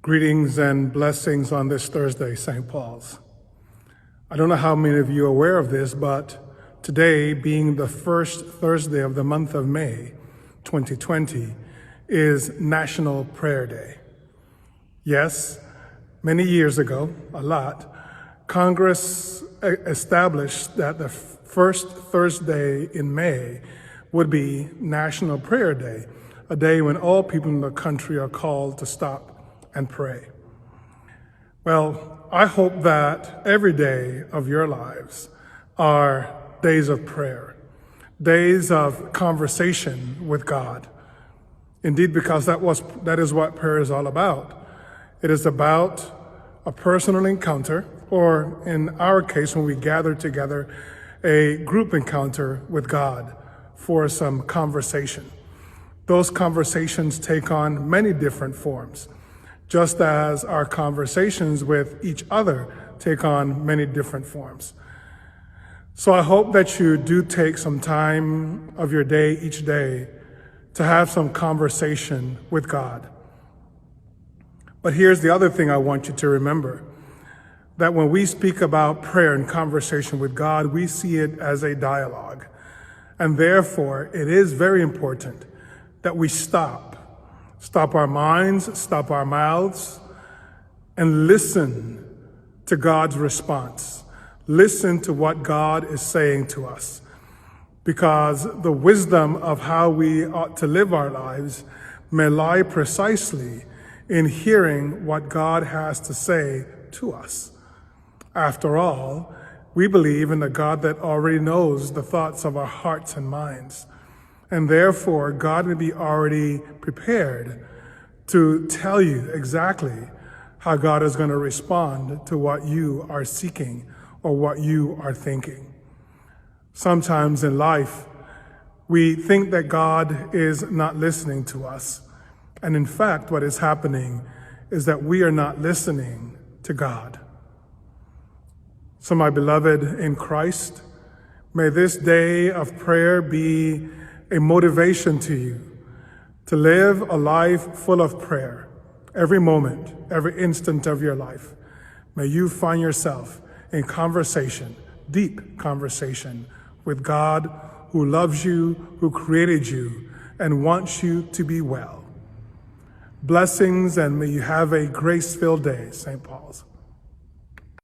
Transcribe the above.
Greetings and blessings on this Thursday, St. Paul's. I don't know how many of you are aware of this, but today, being the first Thursday of the month of May, 2020, is National Prayer Day. Yes, many years ago, Congress established that the first Thursday in May would be National Prayer Day, a day when all people in the country are called to stop and pray. Well, I hope that every day of your lives are days of prayer, days of conversation with God. Indeed, because that is what prayer is all about. It is about a personal encounter, or in our case, when we gather together, a group encounter with God for some conversation. Those conversations take on many different forms, just as our conversations with each other take on many different forms. So I hope that you do take some time of your day each day to have some conversation with God. But here's the other thing I want you to remember, that when we speak about prayer and conversation with God, we see it as a dialogue. And therefore, it is very important that we stop our minds, stop our mouths, and listen to God's response. Listen to what God is saying to us. Because the wisdom of how we ought to live our lives may lie precisely in hearing what God has to say to us. After all, we believe in a God that already knows the thoughts of our hearts and minds. And therefore, God may be already prepared to tell you exactly how God is going to respond to what you are seeking or what you are thinking. Sometimes in life, we think that God is not listening to us. And in fact, what is happening is that we are not listening to God. So my beloved in Christ, may this day of prayer be a motivation to you to live a life full of prayer. Every moment, every instant of your life, may you find yourself in conversation, deep conversation with God who loves you, who created you, and wants you to be well. Blessings, and may you have a grace-filled day, St. Paul's.